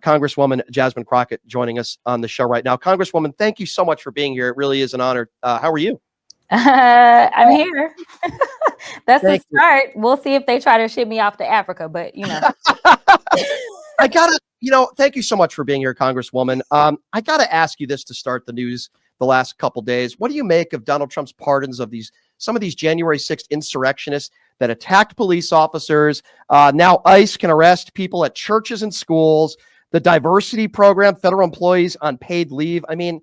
Congresswoman Jasmine Crockett joining us on the show right now. Congresswoman, thank you so much for being here. It really is an honor. How are you? I'm here. That's the Thank you. start. We'll see if they try to ship me off to Africa, but I gotta, thank you so much for being here, Congresswoman. I gotta ask you this to start the news the last couple days. What do you make of Donald Trump's pardons of some of these January 6th insurrectionists that attacked police officers? Now ICE can arrest people at churches and schools. The diversity program, federal employees on paid leave. I mean,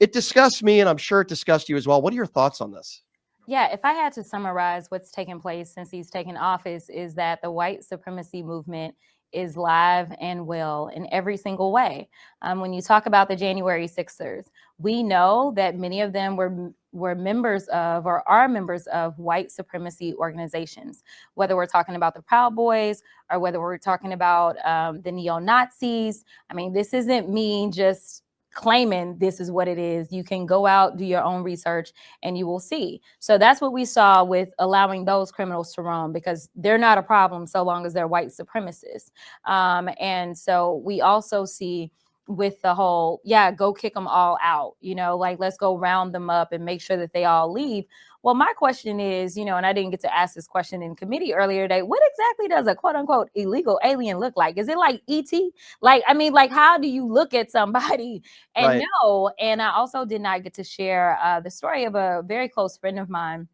it disgusts me, and I'm sure it disgusts you as well. What are your thoughts on this? yeah, if I had to summarize what's taken place since he's taken office, is that the white supremacy movement is live and well in every single way. When you talk about the January 6ers, we know that many of them were members of or are members of white supremacy organizations, whether we're talking about the Proud Boys or whether we're talking about the neo-Nazis. I mean, this isn't me just claiming this is what it is. You can go out, do your own research, and you will see. So that's what we saw with allowing those criminals to roam, because they're not a problem so long as they're white supremacists. And so we also see with the whole, go kick them all out, like let's go round them up and make sure that they all leave. Well, my question is, and I didn't get to ask this question in committee earlier today, what exactly does a quote unquote illegal alien look like? Is it like ET? Like, I mean, like, how do you look at somebody and Right. know? And I also did not get to share the story of a very close friend of mine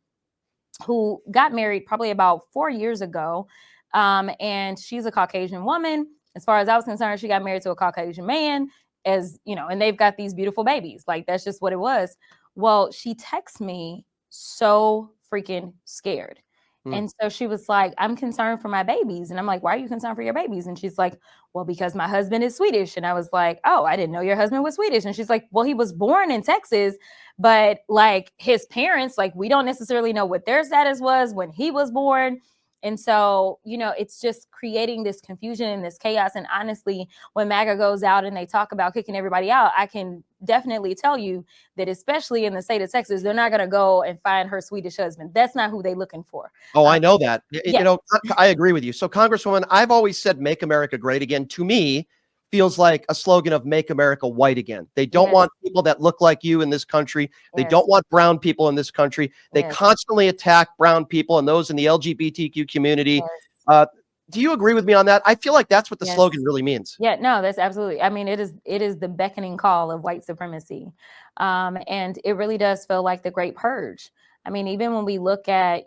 who got married probably about 4 years ago. And she's a Caucasian woman. As far as I was concerned, she got married to a Caucasian man, and they've got these beautiful babies. Like, that's just what it was. Well, she texts me so freaking scared. And so she was like, I'm concerned for my babies. And I'm like, why are you concerned for your babies? And she's like, well, because my husband is Swedish. And I was like, oh, I didn't know your husband was Swedish. And she's like, well, he was born in Texas, but like his parents, like we don't necessarily know what their status was when he was born. And so, it's just creating this confusion and this chaos. And honestly, when MAGA goes out and they talk about kicking everybody out, I can definitely tell you that, especially in the state of Texas, they're not going to go and find her Swedish husband. That's not who they're looking for. Oh, I know that. Yeah. I agree with you. So, Congresswoman, I've always said "Make America Great Again." To me, feels like a slogan of "Make America White Again." They don't want people that look like you in this country. They don't want brown people in this country. They constantly attack brown people and those in the LGBTQ community. Do you agree with me on that? I feel like that's what the slogan really means. Yeah, no, that's absolutely. I mean, it is the beckoning call of white supremacy. And it really does feel like the Great Purge. I mean, even when we look at,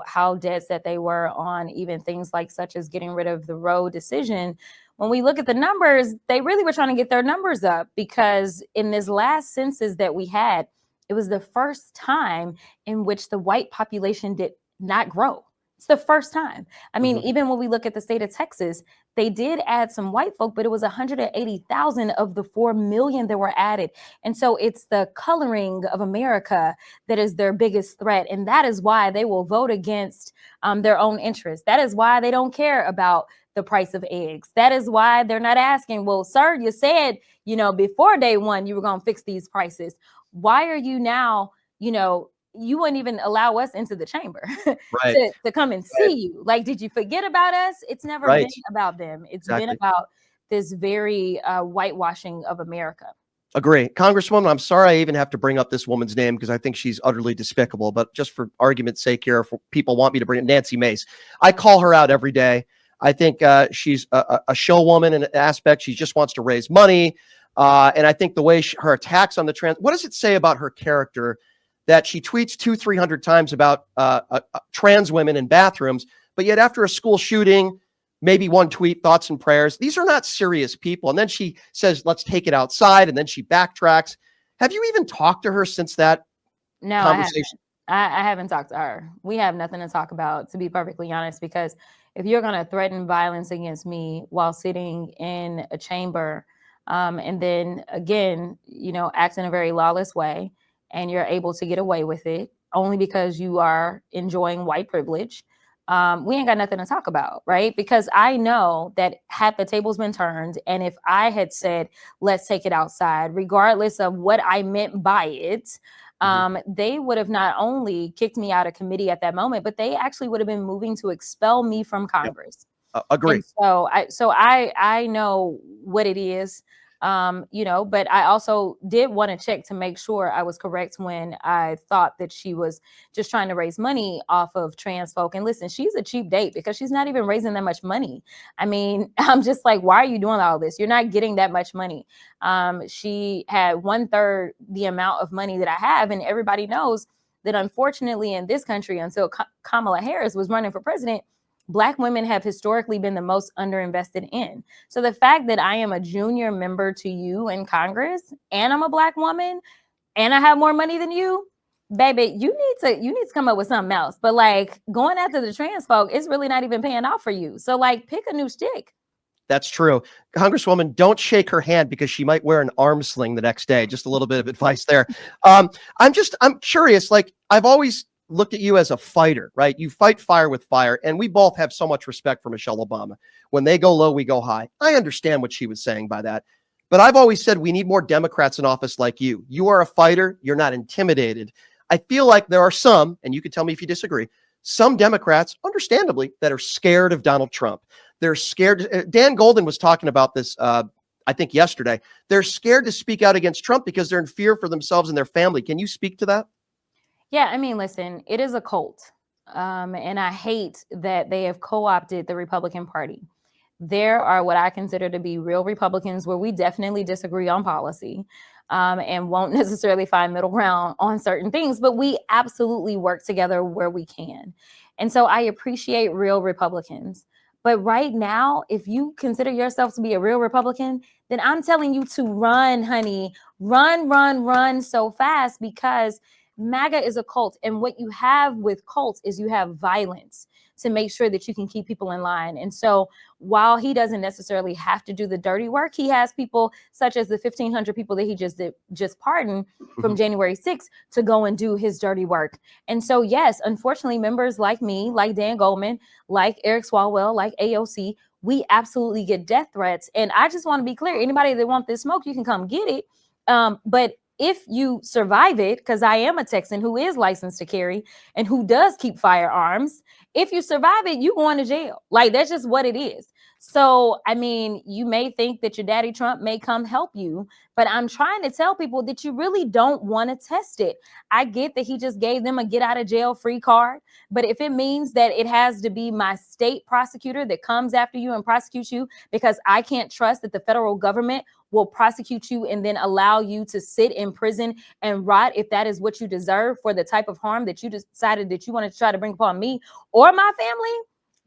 how dead set they were on even things like such as getting rid of the Roe decision, when we look at the numbers, they really were trying to get their numbers up, because in this last census that we had, it was the first time in which the white population did not grow. It's the first time. I mean, even when we look at the state of Texas, they did add some white folk, but it was 180,000 of the 4 million that were added. And so it's the coloring of America that is their biggest threat. And that is why they will vote against their own interests. That is why they don't care about the price of eggs. That is why they're not asking, well, sir, you said, before day one, you were going to fix these prices. Why are you now, you wouldn't even allow us into the chamber to come and see you. Like, did you forget about us? It's never been about them. It's been about this very whitewashing of America. Agree. Congresswoman, I'm sorry I even have to bring up this woman's name because I think she's utterly despicable, but just for argument's sake here, if people want me to bring it, Nancy Mace. I call her out every day. I think she's a show woman in an aspect. She just wants to raise money. And I think the way her attacks on the what does it say about her character that she tweets 200-300 times about trans women in bathrooms, but yet after a school shooting, maybe one tweet, thoughts and prayers. These are not serious people. And then she says, let's take it outside. And then she backtracks. Have you even talked to her since that conversation? I haven't talked to her. We have nothing to talk about, to be perfectly honest, because if you're going to threaten violence against me while sitting in a chamber, and then again, act in a very lawless way, and you're able to get away with it only because you are enjoying white privilege, we ain't got nothing to talk about, right? Because I know that had the tables been turned, and if I had said, let's take it outside, regardless of what I meant by it, they would have not only kicked me out of committee at that moment, but they actually would have been moving to expel me from Congress. Agree. And so I know what it is. But I also did want to check to make sure I was correct when I thought that she was just trying to raise money off of trans folk. And listen, she's a cheap date because she's not even raising that much money. I mean, I'm just like, why are you doing all this? You're not getting that much money. She had 1/3 the amount of money that I have, and everybody knows that unfortunately in this country, until Kamala Harris was running for president, Black women have historically been the most underinvested in. So the fact that I am a junior member to you in Congress and I'm a Black woman and I have more money than you, baby, you need to come up with something else. But like going after the trans folk, it's really not even paying off for you. So like pick a new stick. That's true. Congresswoman, don't shake her hand because she might wear an arm sling the next day. Just a little bit of advice there. I'm curious. Like, I've always looked at you as a fighter, right? You fight fire with fire. And we both have so much respect for Michelle Obama. When they go low, we go high. I understand what she was saying by that. But I've always said we need more Democrats in office like you. You are a fighter. You're not intimidated. I feel like there are some, and you can tell me if you disagree, some Democrats, understandably, that are scared of Donald Trump. They're scared. Dan Golden was talking about this, I think yesterday. They're scared to speak out against Trump because they're in fear for themselves and their family. Can you speak to that? Yeah, I mean, listen, it is a cult. And I hate that they have co-opted the Republican Party. There are what I consider to be real Republicans where we definitely disagree on policy and won't necessarily find middle ground on certain things, but we absolutely work together where we can. And so I appreciate real Republicans. But right now, if you consider yourself to be a real Republican, then I'm telling you to run, honey, run so fast, because MAGA is a cult. And what you have with cults is you have violence to make sure that you can keep people in line. And so while he doesn't necessarily have to do the dirty work, he has people such as the 1,500 people that he just pardoned from January 6th to go and do his dirty work. And so, yes, unfortunately, members like me, like Dan Goldman, like Eric Swalwell, like AOC, we absolutely get death threats. And I just want to be clear, anybody that wants this smoke, you can come get it. But if you survive it, because I am a Texan who is licensed to carry and who does keep firearms, if you survive it, you going to jail. Like, that's just what it is. So, I mean, you may think that your daddy Trump may come help you, but I'm trying to tell people that you really don't want to test it. I get that he just gave them a get out of jail free card, but if it means that it has to be my state prosecutor that comes after you and prosecutes you because I can't trust that the federal government will prosecute you and then allow you to sit in prison and rot if that is what you deserve for the type of harm that you decided that you want to try to bring upon me or my family,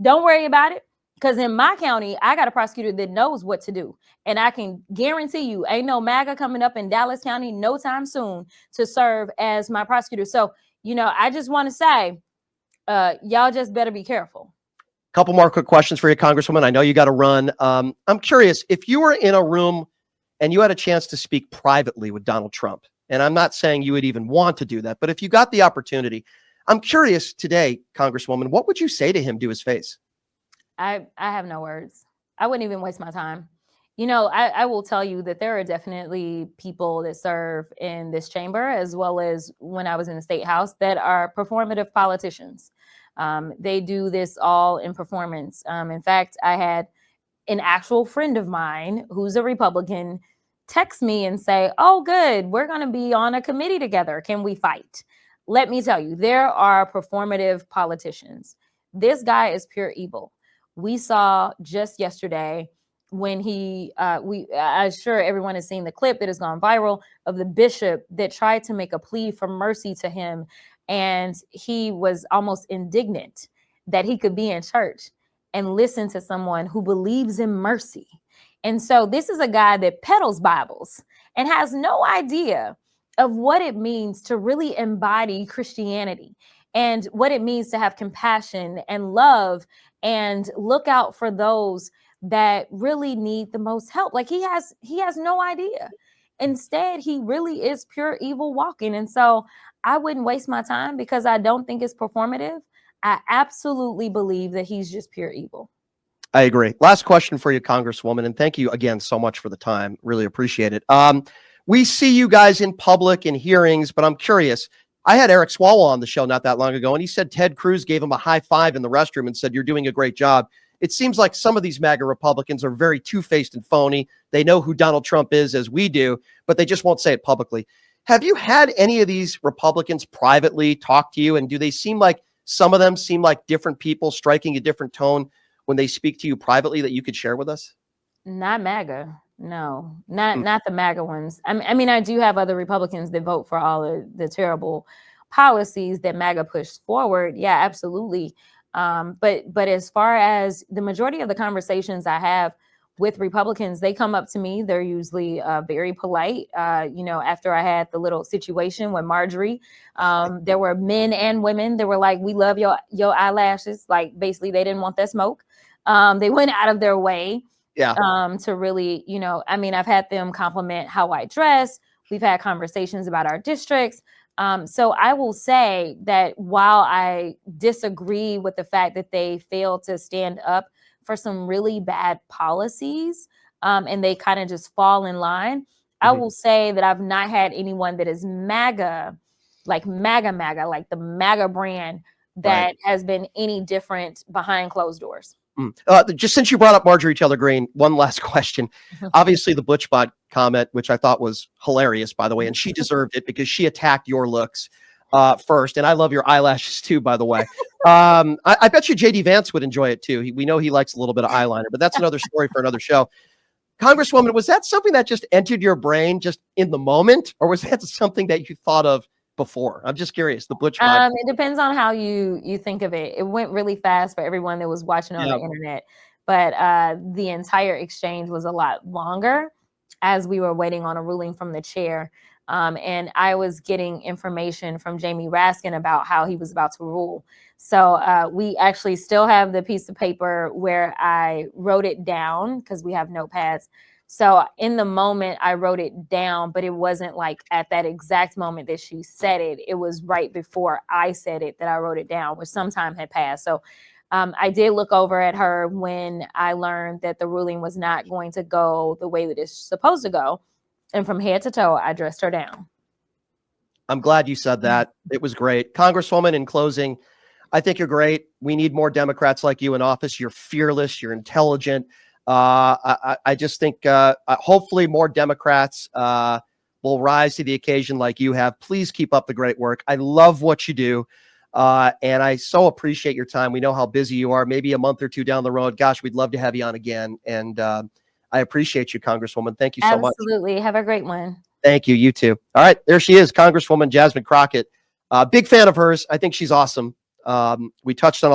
don't worry about it. Because in my county, I got a prosecutor that knows what to do. And I can guarantee you, ain't no MAGA coming up in Dallas County no time soon to serve as my prosecutor. So, I just want to say, y'all just better be careful. Couple more quick questions for you, Congresswoman. I know you got to run. I'm curious, if you were in a room and you had a chance to speak privately with Donald Trump, and I'm not saying you would even want to do that, but if you got the opportunity, I'm curious today, Congresswoman, what would you say to him to his face? I have no words. I wouldn't even waste my time. I will tell you that there are definitely people that serve in this chamber, as well as when I was in the state house, that are performative politicians. They do this all in performance. In fact, I had an actual friend of mine who's a Republican text me and say, oh, good, we're going to be on a committee together. Can we fight? Let me tell you, there are performative politicians. This guy is pure evil. We saw just yesterday when I'm sure everyone has seen the clip that has gone viral of the bishop that tried to make a plea for mercy to him. And he was almost indignant that he could be in church and listen to someone who believes in mercy. And so this is a guy that peddles Bibles and has no idea of what it means to really embody Christianity and what it means to have compassion and love and look out for those that really need the most help. Like he has no idea. Instead, he really is pure evil walking. And so I wouldn't waste my time because I don't think it's performative. I absolutely believe that he's just pure evil. I agree. Last question for you, Congresswoman, and thank you again so much for the time. Really appreciate it. We see you guys in public in hearings, but I'm curious. I had Eric Swalwell on the show not that long ago, and he said Ted Cruz gave him a high five in the restroom and said, you're doing a great job. it seems like some of these MAGA Republicans are very two-faced and phony. They know who Donald Trump is, as we do, but they just won't say it publicly. Have you had any of these Republicans privately talk to you? And do they seem like, some of them seem like different people striking a different tone when they speak to you privately that you could share with us? Not MAGA. No, not the MAGA ones. I mean, I do have other Republicans that vote for all of the terrible policies that MAGA pushed forward. Yeah, absolutely. But as far as the majority of the conversations I have with Republicans, they come up to me. They're usually very polite. After I had the little situation with Marjorie, there were men and women that were like, "We love your eyelashes." Like, basically, they didn't want that smoke. They went out of their way. To really, I've had them compliment how I dress. We've had conversations about our districts. So I will say that while I disagree with the fact that they failed to stand up for some really bad policies, and they kind of just fall in line, I will say that I've not had anyone that is MAGA, like like the MAGA brand, that has been any different behind closed doors. Just since you brought up Marjorie Taylor Greene, one last question. Obviously, the Butchbot comment, which I thought was hilarious, by the way, and she deserved it because she attacked your looks first. And I love your eyelashes too, by the way. I bet you JD Vance would enjoy it too. We know he likes a little bit of eyeliner, but that's another story for another show. Congresswoman, was that something that just entered your brain just in the moment, or was that something that you thought of before? I'm just curious. The Butchbot. It depends on how you think of it. It went really fast for everyone that was watching on the internet, but the entire exchange was a lot longer as we were waiting on a ruling from the chair. And I was getting information from Jamie Raskin about how he was about to rule. So we actually still have the piece of paper where I wrote it down because we have notepads. So in the moment I wrote it down, but it wasn't like at that exact moment that she said it. It was right before I said it that I wrote it down, which some time had passed. So I did look over at her when I learned that the ruling was not going to go the way that it's supposed to go. And from head to toe, I dressed her down. I'm glad you said that. It was great. Congresswoman, in closing, I think you're great. We need more Democrats like you in office. You're fearless. You're intelligent. I just think hopefully more Democrats will rise to the occasion like you have. Please keep up the great work. I love what you do. And I so appreciate your time. We know how busy you are. Maybe a month or two down the road. Gosh, we'd love to have you on again. And I appreciate you, Congresswoman. Thank you so much. Absolutely. Have a great one. Thank you. You too. All right. There she is, Congresswoman Jasmine Crockett. Big fan of hers. I think she's awesome. We touched on a lot.